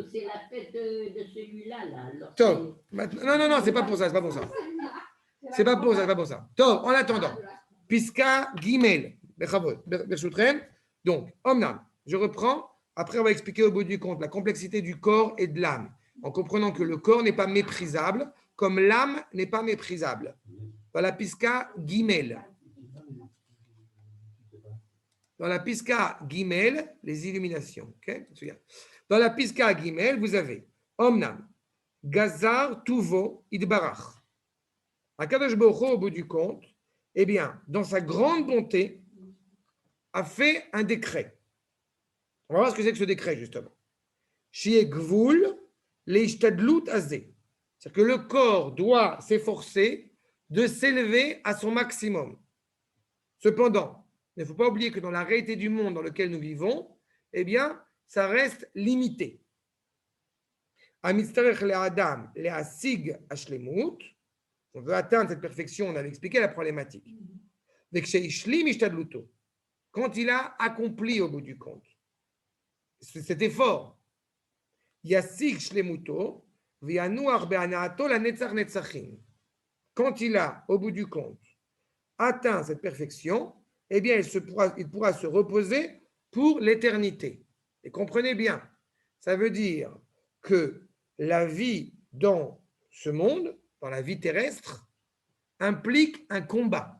que c'est la fête de celui-là. Là. Top. Non, c'est pas pour ça, c'est pas pour ça. C'est pas pour ça, c'est pas pour ça. Top, en attendant. Piska Gimel. Donc, Omnam, je reprends. Après, on va expliquer au bout du compte la complexité du corps et de l'âme, en comprenant que le corps n'est pas méprisable, comme l'âme n'est pas méprisable. Dans la Piska Gimel. Dans la Piska Gimel, les illuminations. Okay? Dans la Piska Gimel, vous avez Omnam, Gazar, Tuvo, Idbarach. Akadosh Baruch Hu, au bout du compte, eh bien, dans sa grande bonté, a fait un décret. On va voir ce que c'est que ce décret, justement. Shie Gvul, Leishtadlut Azé. C'est-à-dire que le corps doit s'efforcer de s'élever à son maximum. Cependant, il ne faut pas oublier que dans la réalité du monde dans lequel nous vivons, eh bien, ça reste limité. Amitzarech le'adam le'asig hashlemut. On veut atteindre cette perfection, on avait expliqué la problématique. Quand il a accompli au bout du compte cet effort, Yasig shlemuto, v'yanuach be'anaato la netzach netzachim. Quand il a, au bout du compte, atteint cette perfection, eh bien, il pourra se reposer pour l'éternité. Et comprenez bien, ça veut dire que la vie dans ce monde, dans la vie terrestre, implique un combat.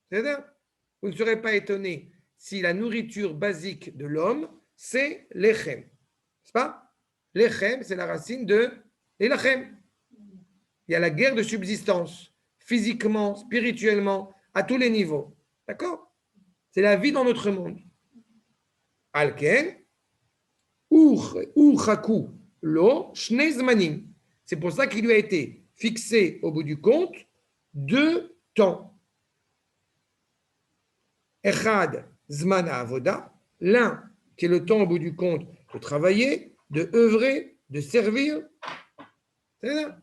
C'est-à-dire, vous ne serez pas étonné si la nourriture basique de l'homme, c'est l'echem. N'est-ce pas? L'echem, c'est la racine de l'elachem. Il y a la guerre de subsistance, physiquement, spirituellement, à tous les niveaux. D'accord? C'est la vie dans notre monde. Alken, Urchaku, Lo, Shnezmanim. C'est pour ça qu'il lui a été fixé au bout du compte 2 temps. Echad, Zmana Avoda, l'un qui est le temps au bout du compte de travailler, de œuvrer, de servir. C'est ça.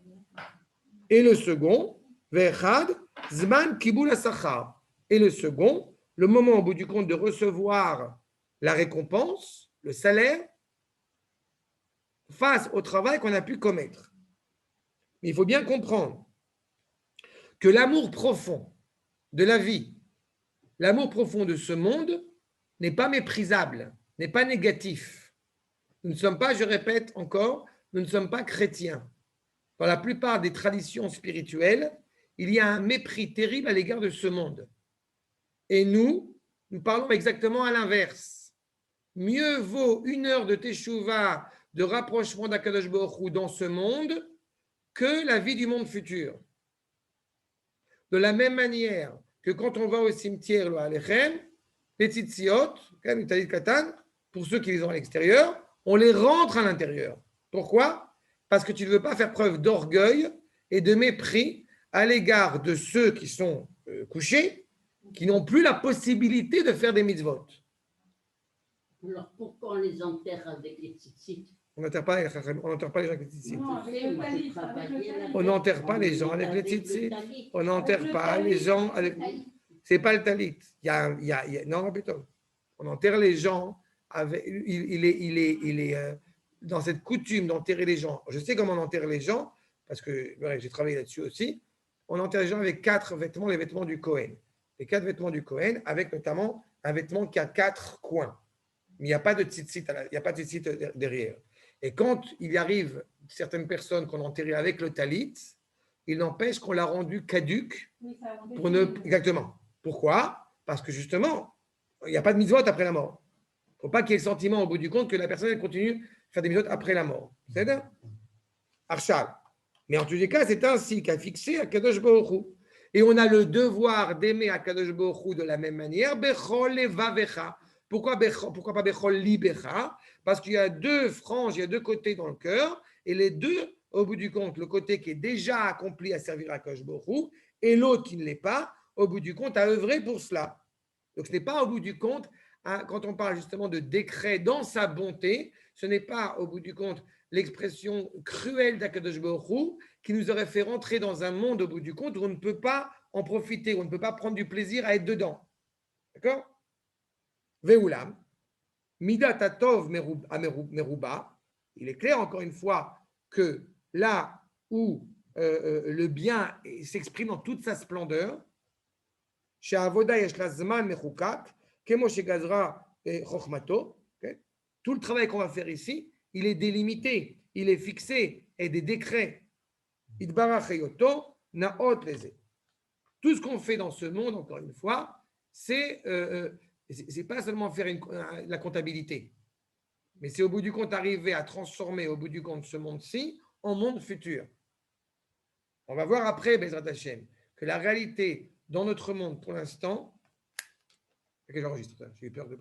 Et le second, Vechad, Zman Kibul Asachar. Et le second, le moment au bout du compte de recevoir la récompense, le salaire, face au travail qu'on a pu commettre. Mais il faut bien comprendre que l'amour profond de la vie, l'amour profond de ce monde n'est pas méprisable, n'est pas négatif. Nous ne sommes pas, je répète encore, nous ne sommes pas chrétiens. Dans la plupart des traditions spirituelles, il y a un mépris terrible à l'égard de ce monde. Et nous parlons exactement à l'inverse. Mieux vaut 1 heure de teshuva, de rapprochement d'Akadosh Baruch Hu dans ce monde, que la vie du monde futur. De la même manière que quand on va au cimetière, le Alechem, les tzitziot, les talit katan, pour ceux qui les ont à l'extérieur, on les rentre à l'intérieur. Pourquoi? Parce que tu ne veux pas faire preuve d'orgueil et de mépris à l'égard de ceux qui sont couchés, qui n'ont plus la possibilité de faire des mitzvot. Alors pourquoi on les enterre avec les tzitzit? On n'enterre pas les gens avec les tzitzit. On n'enterre pas les gens avec les tzitzit. On n'enterre pas les gens avec... C'est pas le talit. Non, plutôt. On enterre les gens avec... Il est dans cette coutume d'enterrer les gens. Je sais comment on enterre les gens, parce que j'ai travaillé là-dessus aussi. On enterre les gens avec 4 vêtements, les vêtements du Kohen. Les 4 vêtements du Kohen, avec notamment un vêtement qui a 4 coins. Mais il n'y a pas de tzitzit, il n'y a pas de tzitzit derrière. Et quand il y arrive certaines personnes qu'on enterrait avec le talit, il n'empêche qu'on l'a rendu caduque. Pour ne... Exactement. Pourquoi? Parce que justement, il n'y a pas de mitzvot après la mort. Il ne faut pas qu'il y ait le sentiment au bout du compte que la personne elle continue à faire des mitzvot après la mort. C'est ça? Arshal. Mais en tous les cas, c'est ainsi qu'a fixé Akadosh Baruch Hu. Et on a le devoir d'aimer Akadosh Baruch Hu de la même manière. Bechol levavecha. Pourquoi pas Bechol libecha? Parce qu'il y a 2 franges, il y a 2 côtés dans le cœur, et les 2, au bout du compte, le côté qui est déjà accompli à servir à Akadosh Baruch Hu, et l'autre qui ne l'est pas, au bout du compte, à œuvrer pour cela. Donc ce n'est pas au bout du compte, quand on parle justement de décret dans sa bonté, ce n'est pas au bout du compte l'expression cruelle d'Akadosh Baruch Hu qui nous aurait fait rentrer dans un monde au bout du compte où on ne peut pas en profiter, où on ne peut pas prendre du plaisir à être dedans. D'accord? Ve'ulam, midat atov meruba, il est clair, encore une fois, que là où le bien s'exprime dans toute sa splendeur, chez Avoda yesh la zman mechukak, kemo shegazra chokhmato, tout le travail qu'on va faire ici, il est délimité, il est fixé, et des décrets. Idbarach heyoto naot leze. Tout ce qu'on fait dans ce monde, encore une fois, c'est pas seulement faire la comptabilité, mais c'est au bout du compte arriver à transformer au bout du compte ce monde-ci en monde futur. On va voir après, Bezrat Hashem, que la réalité dans notre monde pour l'instant, que j'enregistre, j'ai eu peur de.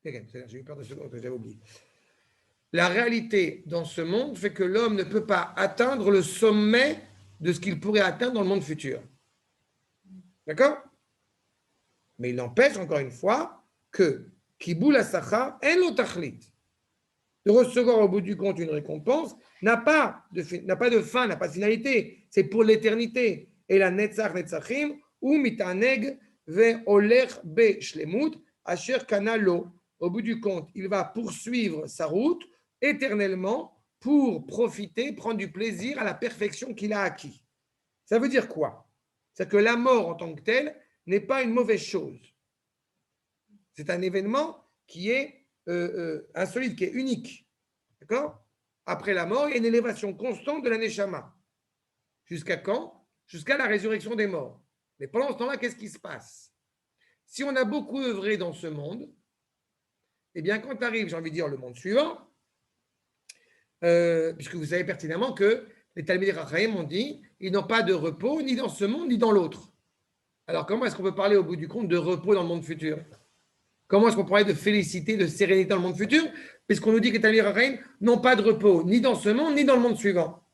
J'ai eu peur de secondes que j'avais oublié. La réalité dans ce monde fait que l'homme ne peut pas atteindre le sommet de ce qu'il pourrait atteindre dans le monde futur. D'accord? Mais il n'empêche, encore une fois, que Kiboul Asacha en lo tachlit, de recevoir au bout du compte une récompense, n'a pas de fin, n'a pas de finalité. C'est pour l'éternité. Et la netzach netzachim, ou mitaneg ve oler be shlemut, asher kanalo. Au bout du compte, il va poursuivre sa route éternellement pour profiter, prendre du plaisir à la perfection qu'il a acquis. Ça veut dire quoi? C'est que la mort en tant que telle n'est pas une mauvaise chose. C'est un événement qui est insolite, qui est unique. D'accord? Après la mort, il y a une élévation constante de la Neshama. Jusqu'à quand? Jusqu'à la résurrection des morts. Mais pendant ce temps-là, qu'est-ce qui se passe? Si on a beaucoup œuvré dans ce monde, eh bien, quand arrive, j'ai envie de dire, le monde suivant, puisque vous savez pertinemment que les Talmidei Chachamim ont dit, ils n'ont pas de repos ni dans ce monde ni dans l'autre. Alors, comment est-ce qu'on peut parler au bout du compte de repos dans le monde futur? Comment est-ce qu'on pourrait parler de félicité, de sérénité dans le monde futur, puisqu'on nous dit que les Talmidei Chachamim n'ont pas de repos ni dans ce monde ni dans le monde suivant?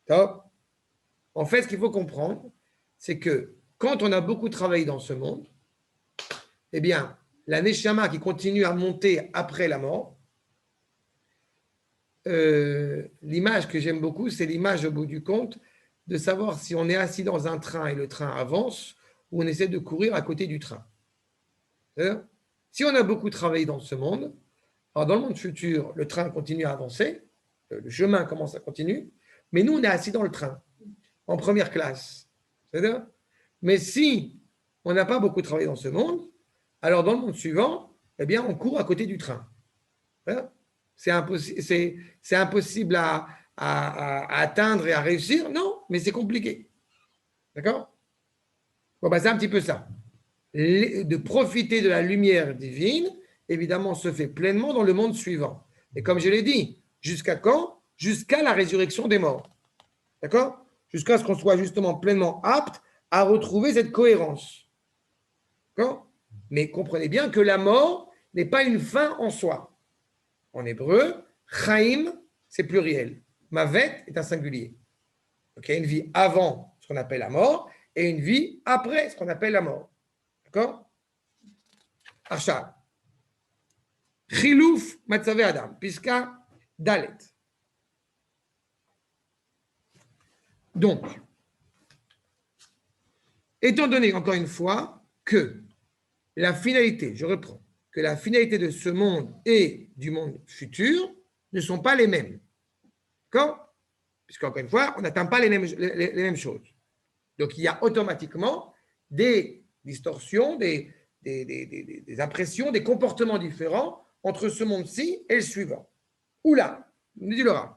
Top. En fait, ce qu'il faut comprendre, c'est que quand on a beaucoup travaillé dans ce monde, eh bien, la Neshama qui continue à monter après la mort, l'image que j'aime beaucoup, c'est l'image au bout du compte de savoir si on est assis dans un train et le train avance ou on essaie de courir à côté du train. Si on a beaucoup travaillé dans ce monde, alors dans le monde futur, le train continue à avancer, le chemin commence à continuer, mais nous, on est assis dans le train, en première classe. Mais si on n'a pas beaucoup travaillé dans ce monde, alors dans le monde suivant, eh bien, on court à côté du train. C'est impossible à atteindre et à réussir? Non, mais c'est compliqué. D'accord? Bon, c'est un petit peu ça. De profiter de la lumière divine, évidemment, se fait pleinement dans le monde suivant. Et comme je l'ai dit, jusqu'à quand? Jusqu'à la résurrection des morts. D'accord? Jusqu'à ce qu'on soit justement pleinement apte à retrouver cette cohérence. D'accord? Mais comprenez bien que la mort n'est pas une fin en soi. En hébreu, chaim, c'est pluriel. Mavet est un singulier. Donc, il y a une vie avant ce qu'on appelle la mort et une vie après ce qu'on appelle la mort. D'accord? Acha. Chilouf matzavé Adam. Piska Dalet. Donc, étant donné encore une fois que la finalité, je reprends, que la finalité de ce monde et du monde futur ne sont pas les mêmes. D'accord? Puisqu'encore une fois, on n'atteint pas les mêmes choses. Donc, il y a automatiquement des distorsions, des impressions, des comportements différents entre ce monde-ci et le suivant. Oula, nous dit le Rav.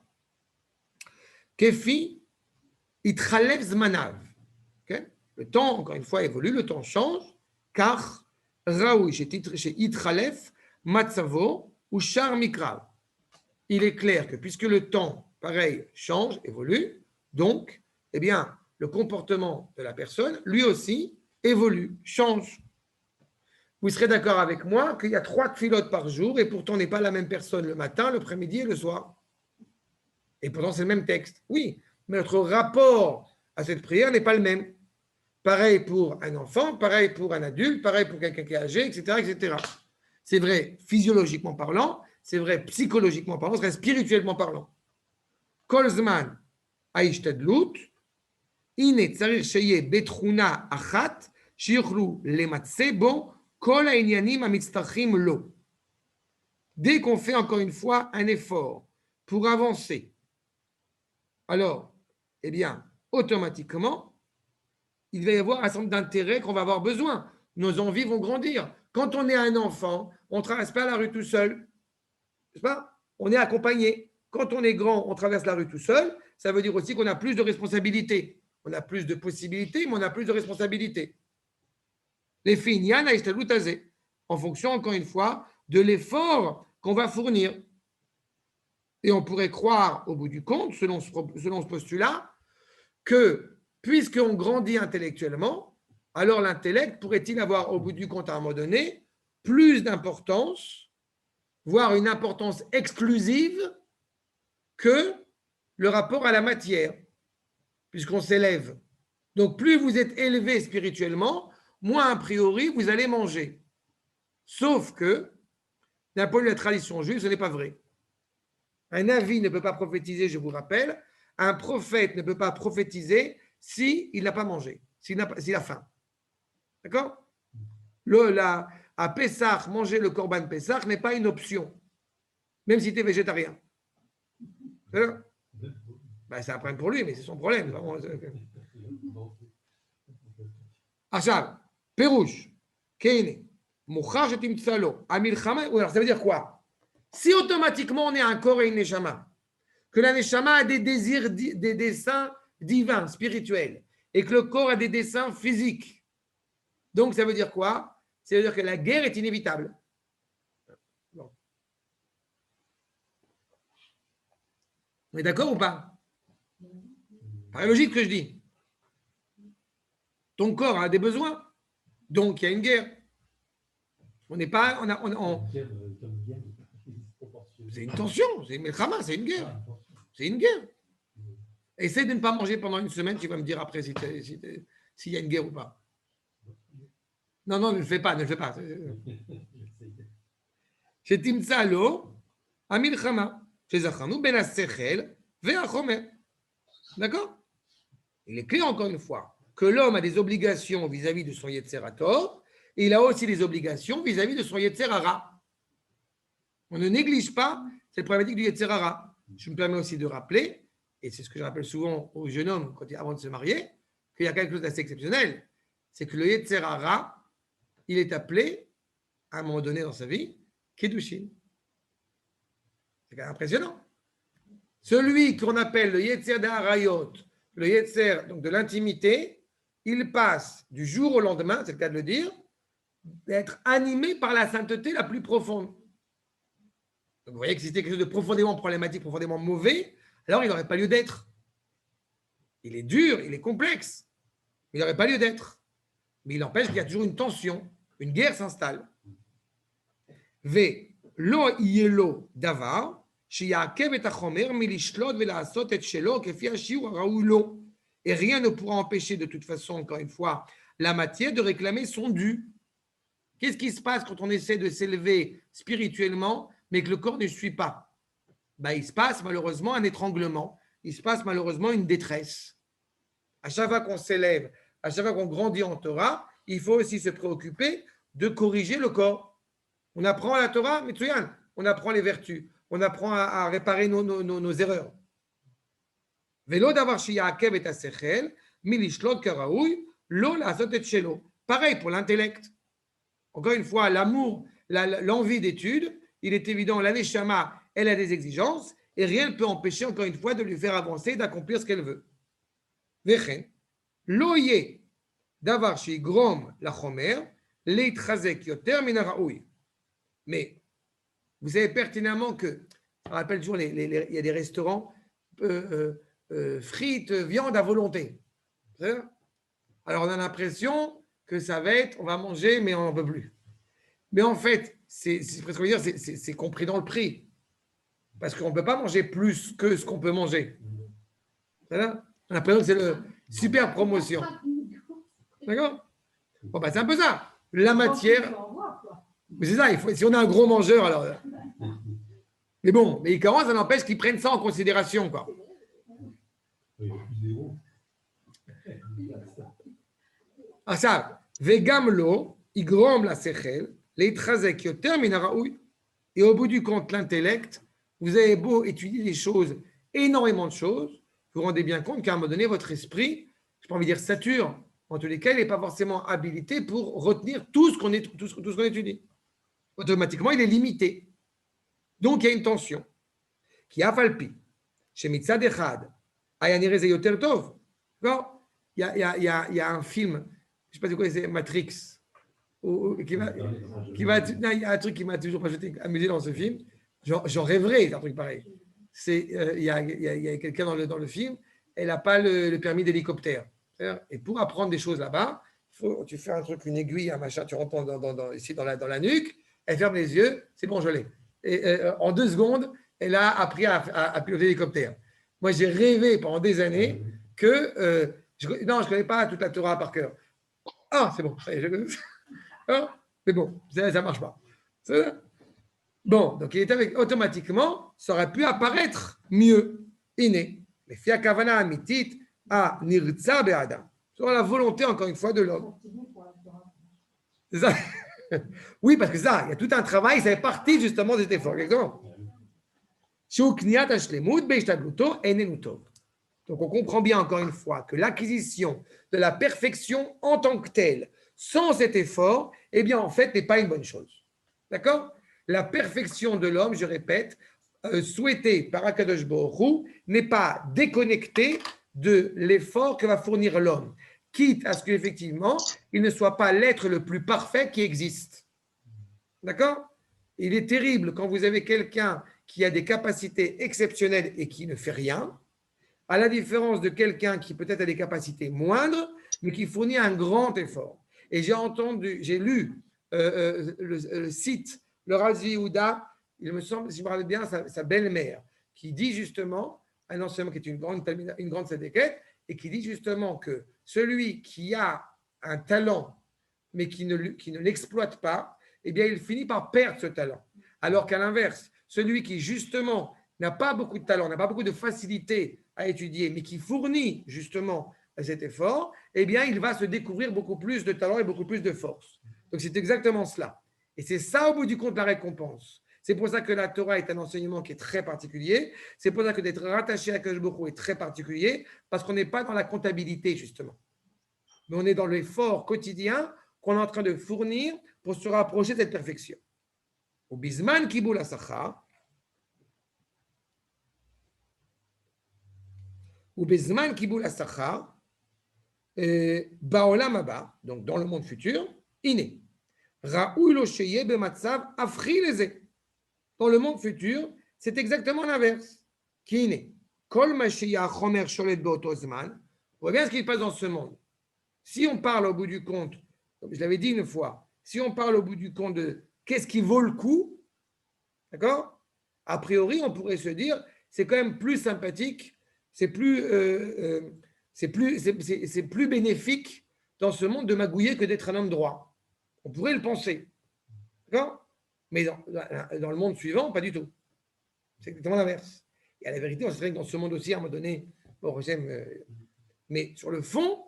Kefi, itralev zmanav. Le temps, encore une fois, évolue, le temps change, car Raoui, chez Itralef, Matzavo ou Char Mikrav. Il est clair que puisque le temps, pareil, change, évolue, donc, eh bien, le comportement de la personne, lui aussi, évolue, change. Vous serez d'accord avec moi qu'il y a 3 tfilotes par jour et pourtant on n'est pas la même personne le matin, l'après-midi et le soir. Et pourtant c'est le même texte. Oui, mais notre rapport à cette prière n'est pas le même. Pareil pour un enfant, pareil pour un adulte, pareil pour quelqu'un qui est âgé, etc., etc. C'est vrai physiologiquement parlant, c'est vrai psychologiquement parlant, c'est vrai spirituellement parlant. Kolzman aishtadlut, ine tsarir sheye betruna achat, shichlu lematse bon, kol hainyanim hamitztachim lo. Dès qu'on fait encore une fois un effort pour avancer, alors, eh bien, automatiquement, il va y avoir un certain nombre d'intérêts qu'on va avoir besoin. Nos envies vont grandir. Quand on est un enfant, on ne traverse pas la rue tout seul. N'est-ce pas? On est accompagné. Quand on est grand, on traverse la rue tout seul. Ça veut dire aussi qu'on a plus de responsabilités. On a plus de possibilités, mais on a plus de responsabilités. Les filles, il y en a en fonction, encore une fois, de l'effort qu'on va fournir. Et on pourrait croire, au bout du compte, selon ce postulat, que puisqu'on grandit intellectuellement, alors l'intellect pourrait-il avoir, au bout du compte, à un moment donné, plus d'importance, voire une importance exclusive que le rapport à la matière, puisqu'on s'élève. Donc, plus vous êtes élevé spirituellement, moins a priori vous allez manger. Sauf que, d'un point de vue de la tradition juive, ce n'est pas vrai. Un avis ne peut pas prophétiser, je vous rappelle. Un prophète ne peut pas prophétiser s'il n'a pas mangé, s'il a faim. D'accord? À Pessah, manger le Korban Pessah n'est pas une option, même si tu es végétarien. Ben, c'est un problème pour lui, mais c'est son problème. Achab, Pérouche, Keine, Mouchar, Shetim Tsalo, Amil Chama. Alors, ça veut dire quoi? Si automatiquement on est un corps et une neshama, que la neshama a des désirs, des desseins divins, spirituels, et que le corps a des desseins physiques. Donc, ça veut dire quoi? Ça veut dire que la guerre est inévitable. Bon. On est d'accord ou pas? Paraît logique que je dis. Ton corps a des besoins, donc il y a une guerre. On n'est pas. C'est une tension, c'est une melchama, c'est une guerre. C'est une guerre. Essaye de ne pas manger pendant une semaine, tu vas me dire après s'il y a une guerre ou pas. Non, ne le fais pas, ne le fais pas. Chez Timsalo, Amil Chama, chez Zachanou, Ben Asechel, Ve'achomer. D'accord? Il est clair encore une fois que l'homme a des obligations vis-à-vis de son Yetzerator et il a aussi des obligations vis-à-vis de son Yetzerara. On ne néglige pas cette problématique du Yetzerara. Je me permets aussi de rappeler, et c'est ce que je rappelle souvent aux jeunes hommes avant de se marier, qu'il y a quelque chose d'assez exceptionnel. C'est que le Yetzerara, il est appelé, à un moment donné dans sa vie, Kedushin. C'est quand même impressionnant. Celui qu'on appelle le Yetzer d'Arayot, le Yetzer donc de l'intimité, il passe du jour au lendemain, c'est le cas de le dire, d'être animé par la sainteté la plus profonde. Donc vous voyez que si c'était quelque chose de profondément problématique, profondément mauvais, alors il n'aurait pas lieu d'être. Il est dur, il est complexe, mais il n'aurait pas lieu d'être. Mais il empêche qu'il y a toujours une tension, une guerre s'installe. V. Lo yelo davar. Et rien ne pourra empêcher de toute façon, encore une fois, la matière de réclamer son dû. Qu'est-ce qui se passe quand on essaie de s'élever spirituellement, mais que le corps ne suit pas? Il se passe malheureusement un étranglement, il se passe malheureusement une détresse. À chaque fois qu'on s'élève, à chaque fois qu'on grandit en Torah, il faut aussi se préoccuper de corriger le corps. On apprend la Torah, mais on apprend les vertus. On apprend à réparer nos erreurs. Vélo d'avoir shiyakev et asechel, milishlot karaoui, lo la zotet shelo. Pareil pour l'intellect. Encore une fois, l'amour, l'envie d'étude, il est évident, la neshama, elle a des exigences et rien ne peut empêcher, encore une fois, de lui faire avancer, d'accomplir ce qu'elle veut. Vechen, lo ye d'avoir shigrom la chomer, leitchazek yoter min haraoui. Mais vous savez pertinemment que, on rappelle toujours, il y a des restaurants frites, viande à volonté. Alors on a l'impression que ça va être, on va manger, mais on n'en peut plus. Mais en fait, c'est presque dire, c'est compris dans le prix. Parce qu'on ne peut pas manger plus que ce qu'on peut manger. On a l'impression que c'est le super promotion. D'accord? Bon, c'est un peu ça. La matière. Mais c'est ça, si on a un gros mangeur, alors. Mais bon, mais ça n'empêche qu'ils prennent ça en considération, quoi. Ah ça, vegam lo, igrom la sechel, leitchazek yoter min haraoui. Et au bout du compte, l'intellect, vous avez beau étudier les choses, énormément de choses, vous vous rendez bien compte qu'à un moment donné, votre esprit, je n'ai pas envie de dire sature, en tous les cas, il n'est pas forcément habilité pour retenir tout ce qu'on étudie. Automatiquement, il est limité. Donc, il y a une tension. Qui a falpi. Chez Mitzad Echad, Ayanire Zeyoter Tov. D'accord? Il y a un film, je ne sais pas si vous connaissez Matrix, il y a un truc qui m'a toujours amusé dans ce film. J'en rêverais d'un truc pareil. Il y a quelqu'un dans le film, elle n'a pas le permis d'hélicoptère. Et pour apprendre des choses là-bas, tu fais un truc, une aiguille, un machin, tu rentres ici dans la nuque, elle ferme les yeux, c'est bon, je l'ai. Et en 2 secondes, elle a appris à piloter l'hélicoptère. Moi, j'ai rêvé pendant des années que. Non, je ne connais pas toute la Torah par cœur. Ah, c'est bon, ça y est, je connais. Ah, mais bon, ça ne marche pas. Bon, donc il est avec, automatiquement, ça aurait pu apparaître mieux, inné. Mais Fia Kavana Amitit a Nirtza Be'adam. Sur la volonté, encore une fois, de l'homme. C'est ça. Oui, parce que ça, il y a tout un travail, ça fait partie justement de cet effort. Exactement. Donc on comprend bien encore une fois que l'acquisition de la perfection en tant que telle, sans cet effort, eh bien en fait n'est pas une bonne chose. D'accord? La perfection de l'homme, je répète, souhaitée par Akadosh Baruch Hu, n'est pas déconnectée de l'effort que va fournir l'homme, quitte à ce qu'effectivement, il ne soit pas l'être le plus parfait qui existe. D'accord? Il est terrible quand vous avez quelqu'un qui a des capacités exceptionnelles et qui ne fait rien, à la différence de quelqu'un qui peut-être a des capacités moindres, mais qui fournit un grand effort. Et j'ai lu le site, le Razi Yehuda, il me semble, si je me rappelle bien, sa belle-mère, qui dit justement, un enseignement qui est une grande sadéquette, et qui dit justement que celui qui a un talent, mais qui ne l'exploite pas, eh bien, il finit par perdre ce talent. Alors qu'à l'inverse, celui qui justement n'a pas beaucoup de talent, n'a pas beaucoup de facilité à étudier, mais qui fournit justement cet effort, eh bien, il va se découvrir beaucoup plus de talent et beaucoup plus de force. Donc, c'est exactement cela. Et c'est ça, au bout du compte, la récompense. C'est pour ça que la Torah est un enseignement qui est très particulier. C'est pour ça que d'être rattaché à Akadosh Baruch Hu est très particulier, parce qu'on n'est pas dans la comptabilité, justement. Mais on est dans l'effort quotidien qu'on est en train de fournir pour se rapprocher de cette perfection. Au Bisman Kiboul Asachar, ou Bezman Kiboul Asachar, Baolam Haba, donc dans le monde futur, Iné. Raoul lo sheye bematzav afri leze. Dans le monde futur, c'est exactement l'inverse. Qui iné. Kol ma sheya chomer sholet beoto zman. On voit bien ce qui se passe dans ce monde. Si on parle au bout du compte, comme je l'avais dit une fois, si on parle au bout du compte de qu'est-ce qui vaut le coup, d'accord? A priori, on pourrait se dire, c'est quand même plus sympathique, c'est plus bénéfique dans ce monde de magouiller que d'être un homme droit. On pourrait le penser. D'accord? Mais dans le monde suivant, pas du tout. C'est exactement l'inverse. Et à la vérité, on se dirait que dans ce monde aussi, à un moment donné, mais sur le fond,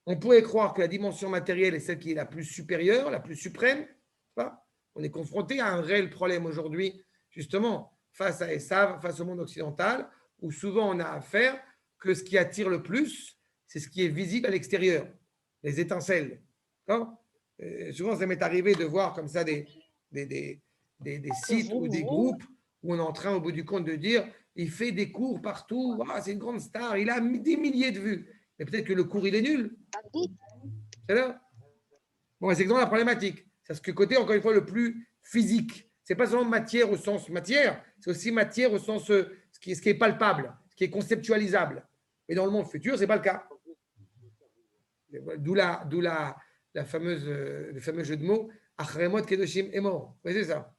on pourrait croire que la dimension matérielle est celle qui est la plus supérieure, la plus suprême. Pas? On est confronté à un réel problème aujourd'hui, justement, face à Esav, face au monde occidental, où souvent on a affaire que ce qui attire le plus, c'est ce qui est visible à l'extérieur, les étincelles. Souvent, ça m'est arrivé de voir comme ça des sites ou des groupes où on est en train, au bout du compte, de dire il fait des cours partout, c'est une grande star, il a des milliers de vues. Mais peut-être que le cours, il est nul. C'est là. Bon, c'est exactement la problématique. C'est ce que côté, encore une fois, le plus physique. Ce n'est pas seulement matière au sens matière, c'est aussi matière au sens ce qui est palpable, ce qui est conceptualisable. Mais dans le monde futur, ce n'est pas le cas. D'où le fameux jeu de mots, Achremot Kedoshim est mort. Vous voyez ça?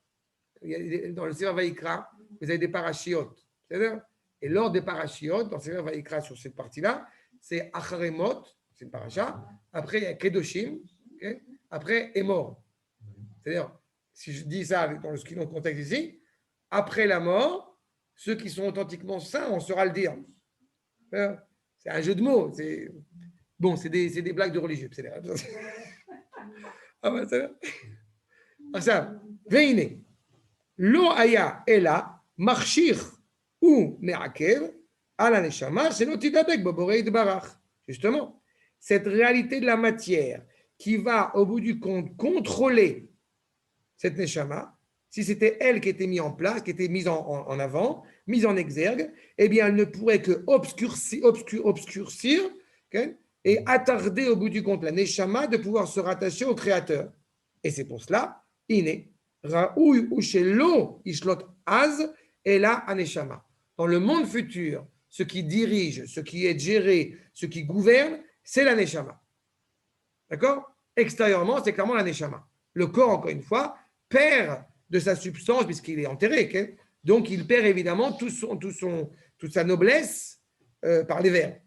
Dans le Sefer Vaïkra, vous avez des parachiotes. Et lors des parachiotes, dans le Sefer Vaïkra, sur cette partie-là, c'est Achremot, c'est une paracha. Après, il y a Kedoshim. Okay? Après, est mort. C'est-à-dire, si je dis ça dans le contexte ici, après la mort, ceux qui sont authentiquement saints, on saura le dire. C'est un jeu de mots. Bon, c'est des blagues de religieux. Ah ben, ça va. Ça, Veine. Lo aya ela marchir ou me'akev à la neshama, c'est l'otidabek boborei de barach. Justement, cette réalité de la matière qui va, au bout du compte, contrôler cette neshama, si c'était elle qui était mise en place, qui était mise en avant, mise en exergue, eh bien, elle ne pourrait que obscurcir okay, et attarder au bout du compte la neshama de pouvoir se rattacher au Créateur. Et c'est pour cela, iné, raoui ou shelo ishlot az ela aneshama. Dans le monde futur, ce qui dirige, ce qui est géré, ce qui gouverne, c'est la neshama. D'accord? Extérieurement, c'est clairement la neshama. Le corps, encore une fois, perd de sa substance puisqu'il est enterré. Okay? Donc, il perd évidemment toute sa noblesse par les vers.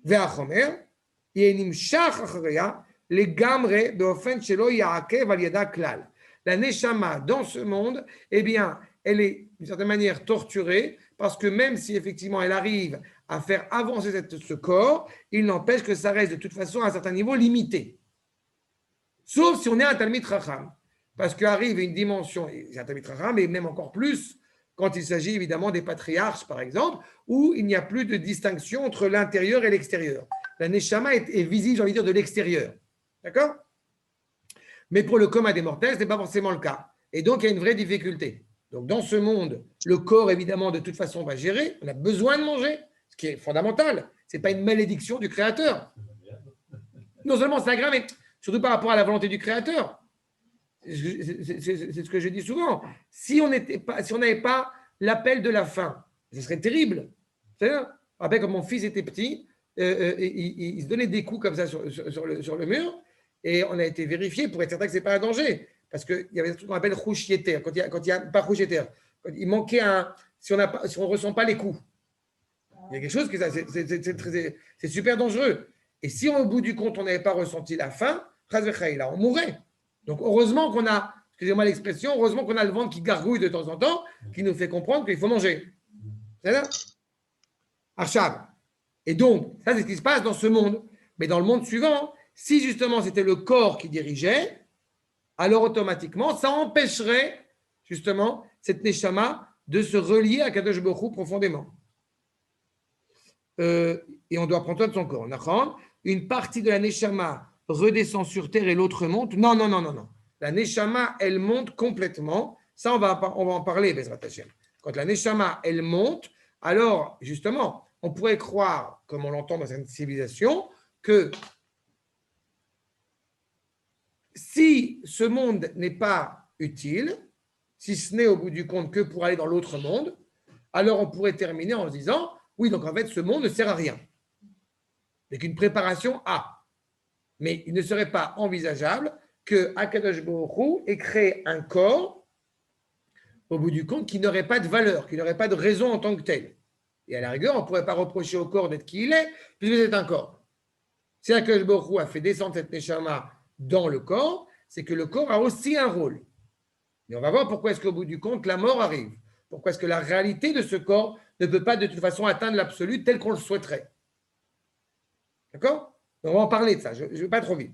Ve'achomer, yenimshach achareya, legamre beofen shelo ya'akev al yada klal. La neshama, dans ce monde, eh bien, elle est d'une certaine manière torturée parce que même si effectivement elle arrive à faire avancer ce corps, il n'empêche que ça reste de toute façon à un certain niveau limité. Sauf si on est un Talmid Chacham. Parce qu'arrive une dimension, c'est un Talmid Chacham, et même encore plus quand il s'agit évidemment des patriarches, par exemple, où il n'y a plus de distinction entre l'intérieur et l'extérieur. La Neshama est visible, j'ai envie de dire, de l'extérieur. D'accord? Mais pour le commun des mortels, ce n'est pas forcément le cas. Et donc, il y a une vraie difficulté. Donc, dans ce monde, le corps, évidemment, de toute façon, va gérer. On a besoin de manger, ce qui est fondamental. Ce n'est pas une malédiction du Créateur. Non seulement c'est agréable, mais surtout par rapport à la volonté du Créateur. C'est ce que je dis souvent. Si on n'avait pas l'appel de la faim, ce serait terrible. C'est-à-dire, je rappelle quand mon fils était petit, il se donnait des coups comme ça sur le mur, et on a été vérifié pour être certain que ce n'est pas un danger. Parce qu'il y avait un truc qu'on appelle rouchiéter. Quand il y a pas rouchiéter, il manquait si on ne ressent pas les coups. Il y a quelque chose c'est super dangereux. Et si au bout du compte, on n'avait pas ressenti la faim, on mourrait. Donc heureusement qu'on a, excusez-moi l'expression, heureusement qu'on a le ventre qui gargouille de temps en temps, qui nous fait comprendre qu'il faut manger. C'est ça? Arshab. Et donc, ça c'est ce qui se passe dans ce monde. Mais dans le monde suivant, si justement c'était le corps qui dirigeait, alors automatiquement, ça empêcherait justement cette neshama de se relier à Kadosh Baruch Hu profondément. Et on doit prendre soin de son corps. Une partie de la neshama redescend sur terre et l'autre monte. Non. La neshama, elle monte complètement. Ça, on va en parler, Bezrat Hashem. Quand la neshama, elle monte, alors justement, on pourrait croire, comme on l'entend dans cette civilisation, que si ce monde n'est pas utile, si ce n'est au bout du compte que pour aller dans l'autre monde, alors on pourrait terminer en se disant, oui, donc en fait, ce monde ne sert à rien. Avec une préparation A. Mais il ne serait pas envisageable que Akadosh Baruch Hu ait créé un corps, au bout du compte, qui n'aurait pas de valeur, qui n'aurait pas de raison en tant que tel. Et à la rigueur, on ne pourrait pas reprocher au corps d'être qui il est, puisque c'est un corps. Si Akadosh Baruch Hu a fait descendre cette neshama dans le corps, c'est que le corps a aussi un rôle. Mais on va voir pourquoi est-ce qu'au bout du compte, la mort arrive. Pourquoi est-ce que la réalité de ce corps ne peut pas de toute façon atteindre l'absolu tel qu'on le souhaiterait. D'accord? On va en parler de ça, je ne vais pas trop vite.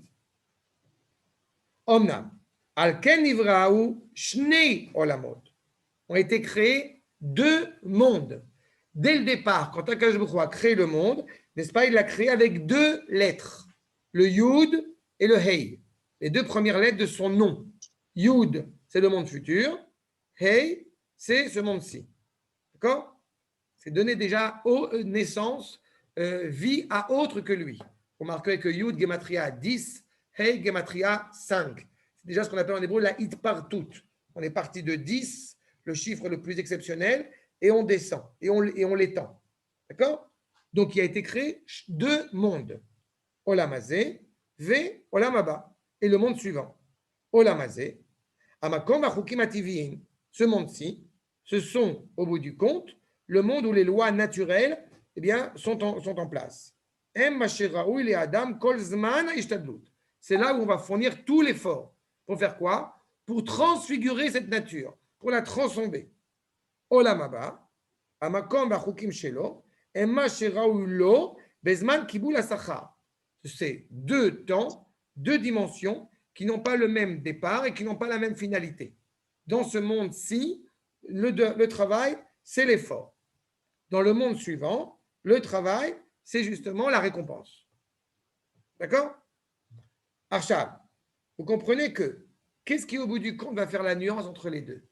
Omnam, al-ken nivraou shnei olamot. Ont été créés deux mondes. Dès le départ, quand Akadosh Baruch Hu a créé le monde, n'est-ce pas, il l'a créé avec deux lettres, le Yud et le Hei, les deux premières lettres de son nom. Yud, c'est le monde futur. Hei, c'est ce monde-ci. D'accord? C'est donner déjà aux naissances vie à autre que lui. Vous remarquerez que Yud Gematria 10, Hei Gematria 5. C'est déjà ce qu'on appelle en hébreu la hitpartout. On est parti de 10, le chiffre le plus exceptionnel, et on descend, et on l'étend. D'accord? Donc il a été créé deux mondes. Olamazé, Ve Olamaba. Et le monde suivant. Olamazé, Amakom Achukim Ativiyim. Ce monde-ci, ce sont, au bout du compte, le monde où les lois naturelles sont en place. C'est là où on va fournir tout l'effort. Pour faire quoi? Pour transfigurer cette nature, pour la transcender. Olamaba, Amakom Bachukim Shelo, Emma Sheraoulo, Bezman Kibul Asachar. C'est deux temps, deux dimensions qui n'ont pas le même départ et qui n'ont pas la même finalité. dans ce monde-ci, le travail, c'est l'effort. Dans le monde suivant, le travail, c'est justement la récompense. D'accord? Arshab, vous comprenez que qu'est-ce qui, au bout du compte, va faire la nuance entre les deux?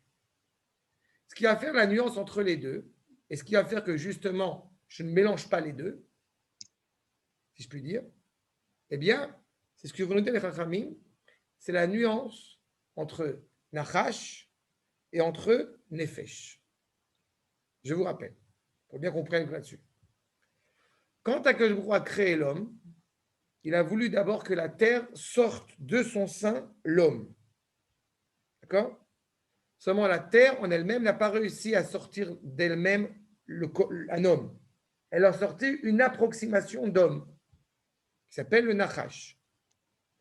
Ce qui va faire la nuance entre les deux, et ce qui va faire que, justement, je ne mélange pas les deux, si je puis dire, eh bien, c'est ce que vont nous dire les Chachamim, c'est la nuance entre Nachash et entre Nefesh. Je vous rappelle, pour bien comprendre là-dessus. Quand Akadosh Baruch Hu a créé l'homme, il a voulu d'abord que la terre sorte de son sein l'homme. D'accord? Seulement la terre en elle-même n'a pas réussi à sortir d'elle-même un homme. Elle a sorti une approximation d'homme qui s'appelle le Nachash.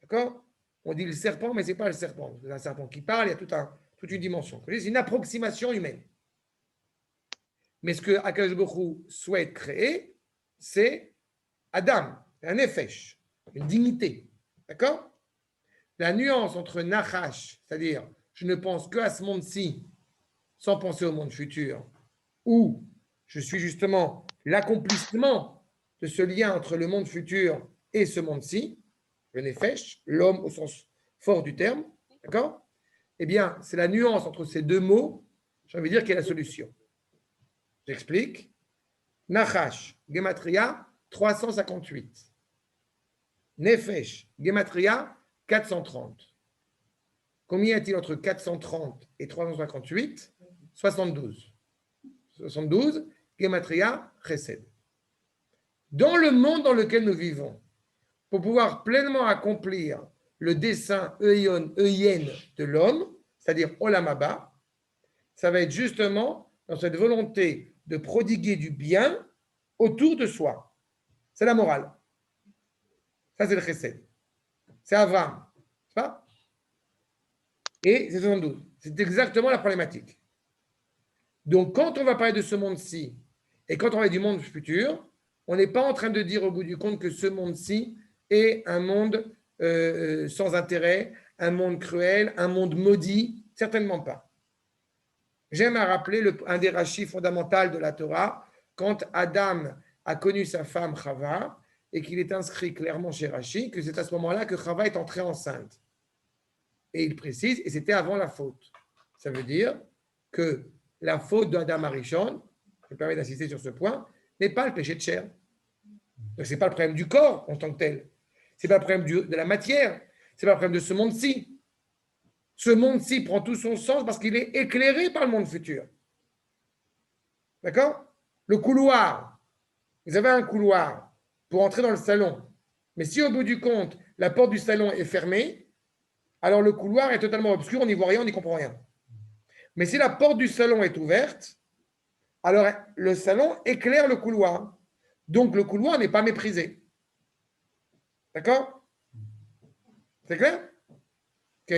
D'accord? On dit le serpent, mais ce n'est pas le serpent. C'est un serpent qui parle, il y a toute une dimension. C'est une approximation humaine. Mais ce que Akadosh Baruch Hu souhaite créer, c'est Adam, un nefesh, une dignité. D'accord? La nuance entre Nachash, c'est-à-dire je ne pense qu'à ce monde-ci sans penser au monde futur, ou je suis justement l'accomplissement de ce lien entre le monde futur et ce monde-ci, le nefesh, l'homme au sens fort du terme, d'accord? Eh bien, c'est la nuance entre ces deux mots, j'ai envie de dire, qui est la solution. J'explique. Nachash, Gematria, 358. Nefesh, Gematria, 430. Combien y a-t-il entre 430 et 358? 72. 72, Gematria, Chesed. Dans le monde dans lequel nous vivons, pour pouvoir pleinement accomplir le dessein Eyen de l'homme, c'est-à-dire Olam Haba, ça va être justement dans cette volonté de prodiguer du bien autour de soi. C'est la morale. Ça, c'est le Chesed. C'est Avraham. C'est pas? Et c'est 72. C'est exactement la problématique. Donc, quand on va parler de ce monde-ci et quand on va du monde futur, on n'est pas en train de dire au bout du compte que ce monde-ci est un monde sans intérêt, un monde cruel, un monde maudit. Certainement pas. J'aime à rappeler un des rachis fondamentaux de la Torah, quand Adam a connu sa femme Chava et qu'il est inscrit clairement chez Rashi, que c'est à ce moment-là que Chava est entrée enceinte. Et il précise, et c'était avant la faute. Ça veut dire que la faute d'Adam Arishon, je me permets d'insister sur ce point, n'est pas le péché de chair. Ce n'est pas le problème du corps en tant que tel. Ce n'est pas le problème de la matière. Ce n'est pas le problème de ce monde-ci. Ce monde-ci prend tout son sens parce qu'il est éclairé par le monde futur. D'accord? Le couloir. Vous avez un couloir pour entrer dans le salon. Mais si au bout du compte, la porte du salon est fermée, alors le couloir est totalement obscur, on n'y voit rien, on n'y comprend rien. Mais si la porte du salon est ouverte, alors le salon éclaire le couloir. Donc le couloir n'est pas méprisé. D'accord? C'est clair? Ok.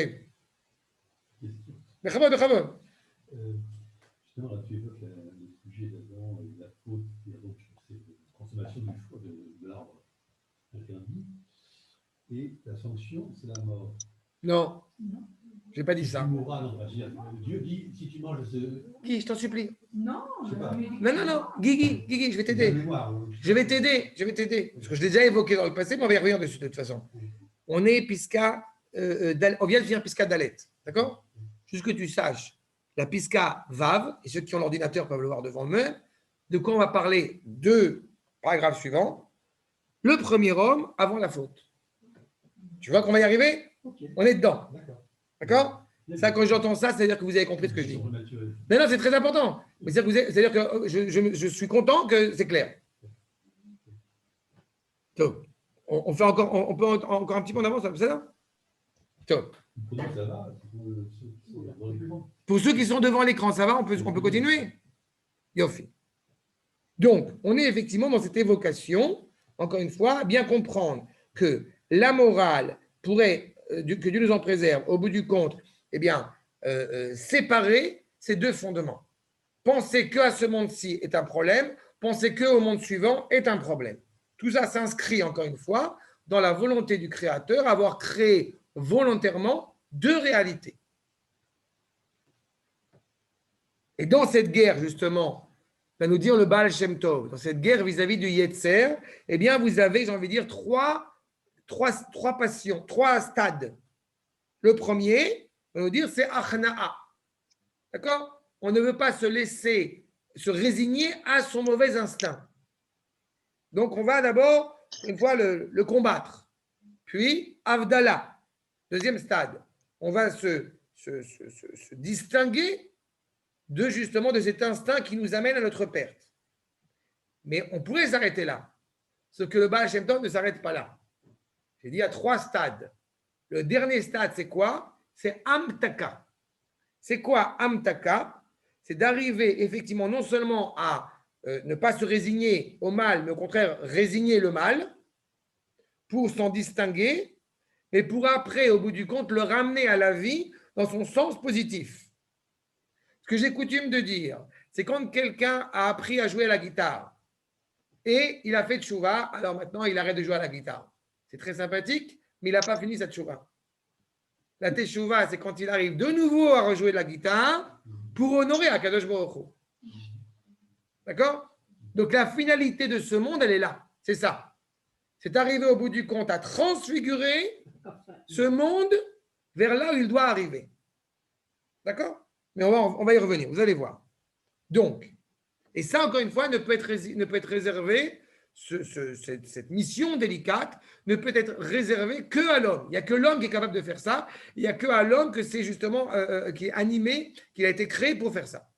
Justement, là, tu évoques le sujet d'Adam et de la faute, et donc cette consommation de l'arbre interdit, et la sanction, c'est la mort. Non, je n'ai pas dit ça. Tu mourras, non, Dieu dit, si tu manges ce... Guy, je t'en supplie. Non, non, Guigui, je vais t'aider. Je vais t'aider. Parce que je l'ai déjà évoqué dans le passé, mais on va y revenir dessus de toute façon. On est Pisca, on vient de finir Pisca Dalet, d'accord? Juste que tu saches, la Pisca Vav, et ceux qui ont l'ordinateur peuvent le voir devant eux, de quoi on va parler deux paragraphes suivants. Le premier homme avant la faute. Tu vois qu'on va y arriver? Okay. On est dedans. D'accord? Ça, quand j'entends ça, c'est-à-dire que vous avez compris ce que je dis. Mais non, c'est très important. C'est-à-dire que je suis content que c'est clair. Donc, on peut encore un petit peu en avance, c'est ça? Top. Pour ceux qui sont devant l'écran, ça va? On peut continuer? Yofi. Donc, on est effectivement dans cette évocation, encore une fois, bien comprendre que la morale pourrait, que Dieu nous en préserve, au bout du compte, eh bien, séparer ces deux fondements. Penser qu'à ce monde-ci est un problème, penser qu'au monde suivant est un problème. Tout ça s'inscrit, encore une fois, dans la volonté du Créateur, avoir créé volontairement deux réalités. Et dans cette guerre, justement, va nous dire le Baal Shem Tov, dans cette guerre vis-à-vis du Yetzer, eh bien, vous avez, j'ai envie de dire, trois passions, trois stades. Le premier, on va nous dire, c'est Achna'a. D'accord? On ne veut pas se laisser, se résigner à son mauvais instinct. Donc, on va d'abord, une fois, le combattre. Puis, Avdallah, deuxième stade. On va se distinguer justement de cet instinct qui nous amène à notre perte. Mais on pourrait s'arrêter là. Sauf que le Baal Shem Tov ne s'arrête pas là. J'ai dit, il y a trois stades. Le dernier stade, c'est quoi? C'est Amtaka. C'est quoi Amtaka? C'est d'arriver effectivement non seulement à ne pas se résigner au mal, mais au contraire résigner le mal pour s'en distinguer, mais pour après, au bout du compte, le ramener à la vie dans son sens positif. Ce que j'ai coutume de dire, c'est quand quelqu'un a appris à jouer à la guitare et il a fait tchouva, alors maintenant il arrête de jouer à la guitare. C'est très sympathique, mais il n'a pas fini sa tchouva. La teshuva, c'est quand il arrive de nouveau à rejouer de la guitare pour honorer Akadosh Baruch Hu. D'accord? Donc la finalité de ce monde, elle est là. C'est ça. C'est arriver au bout du compte à transfigurer ce monde vers là où il doit arriver. D'accord? Mais on va y revenir, vous allez voir. Donc, et ça, encore une fois, ne peut être réservé, cette mission délicate ne peut être réservée que à l'homme. Il n'y a que l'homme qui est capable de faire ça. Il n'y a que à l'homme que c'est justement, qui est animé, qu'il a été créé pour faire ça.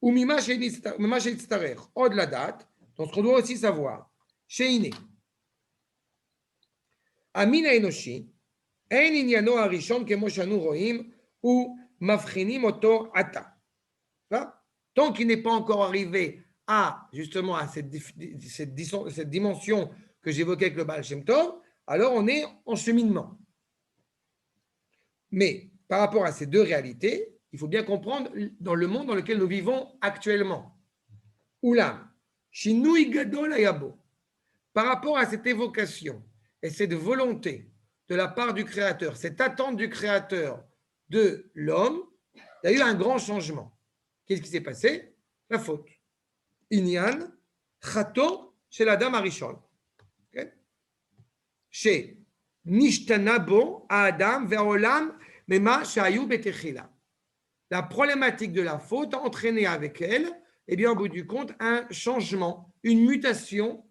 Ou mima sheitzarer, au-delà date, donc ce qu'on doit aussi savoir, sheine. Amina enoshi, en inyano arishon kemo shanu roim, ou mafchinim oto ata. Tant qu'il n'est pas encore arrivé à justement à cette dimension que j'évoquais avec le Baal Shem Tov, alors on est en cheminement. Mais par rapport à ces deux réalités, il faut bien comprendre dans le monde dans lequel nous vivons actuellement. Oulam, Shinui Gadol Ayabo, par rapport à cette évocation et cette volonté de la part du Créateur, cette attente du Créateur de l'homme, il y a eu un grand changement. Qu'est-ce qui s'est passé? La faute. Inyan, chato, chez la dame Arishon. Chez Nishtanabo, Adam, Verolam, Mema, Shayu, Betechila. La problématique de la faute a entraîné avec elle, et bien, au bout du compte, un changement, une mutation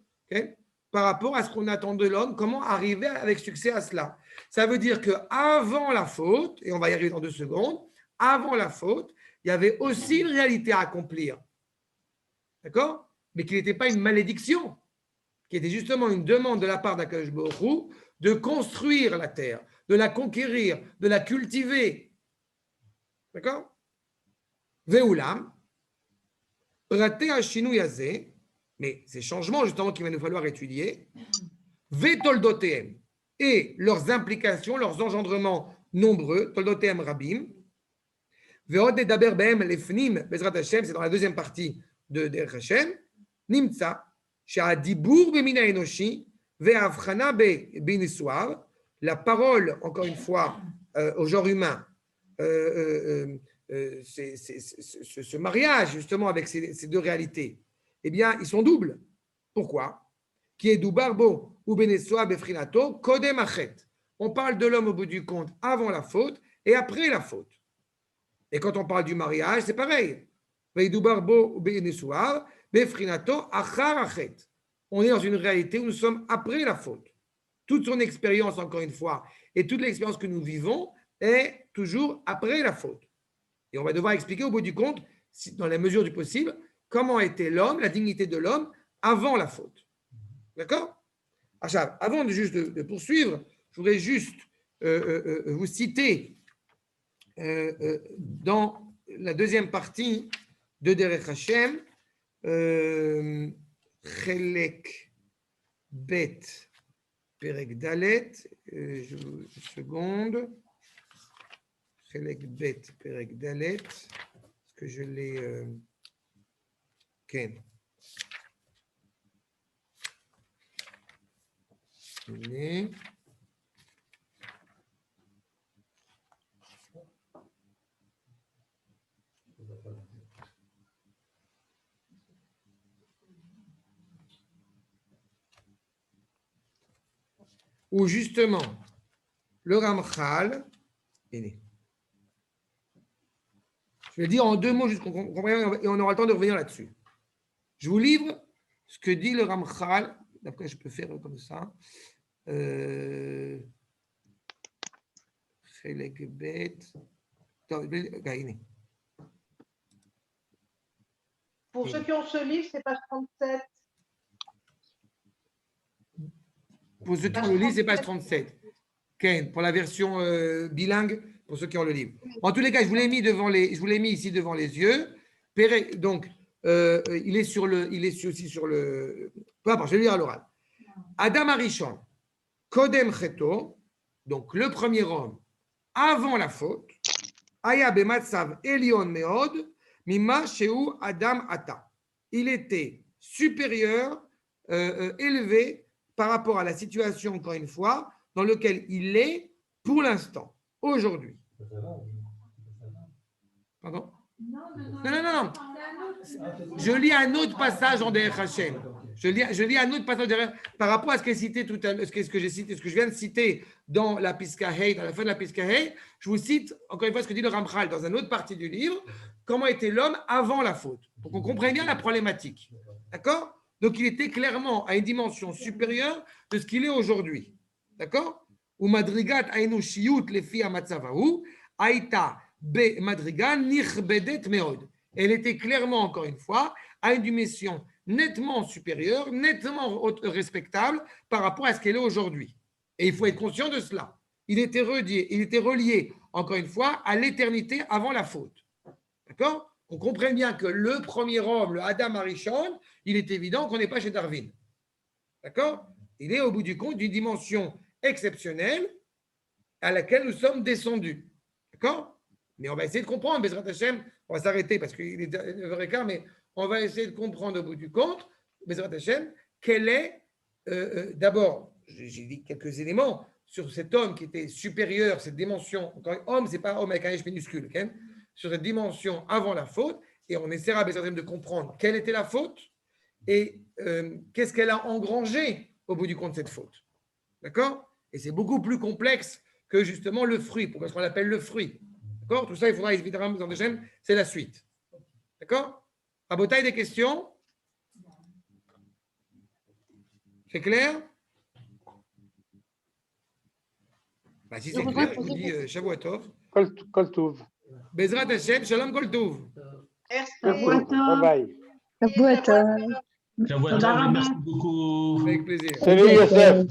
par rapport à ce qu'on attend de l'homme, comment arriver avec succès à cela. Ça veut dire qu'avant la faute, et on va y arriver dans 2 secondes, avant la faute, il y avait aussi une réalité à accomplir. D'accord? Mais qui n'était pas une malédiction, qui était justement une demande de la part d'Akadosh Baruch Hu de construire la terre, de la conquérir, de la cultiver. D'accord? Ve'ulam, raté hashinu yazé, mais ces changements justement qu'il va nous falloir étudier, ve'toldotehem, et leurs implications, leurs engendrements nombreux, toldotehem rabim, ve'od nedaber behem lefnim, bezrat Hashem, c'est dans la deuxième partie de Derech Hashem, nimtza, שהדיבור במין האנושי וההבחנה בנישואיו, la parole, encore une fois, au genre humain, ce mariage, justement, avec ces deux réalités, eh bien, ils sont doubles. Pourquoi? Qui est doubarbo ou benesoa befrinato, kodem achet. On parle de l'homme au bout du compte avant la faute et après la faute. Et quand on parle du mariage, c'est pareil. Veidubarbo ou benesoa, befrinato achar achet. On est dans une réalité où nous sommes après la faute. Toute son expérience, encore une fois, et toute l'expérience que nous vivons est toujours après la faute. Et on va devoir expliquer au bout du compte, dans la mesure du possible, comment était l'homme, la dignité de l'homme avant la faute. D'accord? Avant de poursuivre, je voudrais juste vous citer dans la deuxième partie de Derech Hashem, Chelek Bet Perek Dalet, une seconde. Chelek Bet Perek Dalet, est-ce que je l'ai Ken. où justement le Ramchal est né. Je vais le dire en 2 mots, juste qu'on comprenne, et on aura le temps de revenir là-dessus. Je vous livre ce que dit le Ramchal. D'après, je peux faire comme ça. Chelek Bet. Pour ceux qui ont ce livre, c'est page 37. Pour ceux qui ont le livre, c'est page 37. Ken, pour la version bilingue, pour ceux qui ont le livre. En tous les cas, je vous l'ai mis ici devant les yeux. Donc, il est aussi sur le. Peu importe, je vais lire à l'oral. Adam Arishon, Kodem Cheto, donc le premier homme avant la faute, Aya Bematsav Elion Meod, Mima Sheu Adam Ata. Il était supérieur, élevé par rapport à la situation, encore une fois, dans laquelle il est pour l'instant, aujourd'hui. Pardon ? Non. Je lis un autre passage en Derech Hashem. Je lis un autre passage par rapport à ce que je viens de citer dans la Piska Hey, dans la fin de la Piska Hey. Je vous cite encore une fois ce que dit le Ramchal dans une autre partie du livre. Comment était l'homme avant la faute, pour qu'on comprenne bien la problématique. D'accord ? Donc il était clairement à une dimension supérieure de ce qu'il est aujourd'hui. D'accord ? Ou madrigat ainu shiyut lefi amatzavahu aita be madriga nichbedet meod. Elle était clairement, encore une fois, à une dimension nettement supérieure, nettement respectable par rapport à ce qu'elle est aujourd'hui. Et il faut être conscient de cela. Il était relié, encore une fois, à l'éternité avant la faute. D'accord ? On comprenne bien que le premier homme, le Adam Arishon, il est évident qu'on n'est pas chez Darwin. D'accord ? Il est au bout du compte d'une dimension exceptionnelle à laquelle nous sommes descendus. D'accord ? Mais on va essayer de comprendre, Bezrat Hashem, on va s'arrêter parce qu'il est 9h15, mais on va essayer de comprendre au bout du compte, Bezrat Hashem, quel est, d'abord, j'ai dit quelques éléments sur cet homme qui était supérieur, cette dimension, homme, ce n'est pas homme avec un H minuscule, okay? Sur cette dimension avant la faute, et on essaiera, Bezrat Hashem, de comprendre quelle était la faute et qu'est-ce qu'elle a engrangé au bout du compte, cette faute. D'accord ? Et c'est beaucoup plus complexe que justement le fruit, pourquoi est-ce qu'on l'appelle le fruit. D'accord ? Tout ça, il faudra évidemment, c'est la suite. D'accord ? À Botaï, des questions ? C'est clair ? Bah, si c'est clair, je vous dis Shavua Tov. Kol Tov. Bezrat Hashem, Shalom Kol Tov. Merci. Bye bye. Shavua Tov. Merci beaucoup. Avec plaisir. Salut Youssef.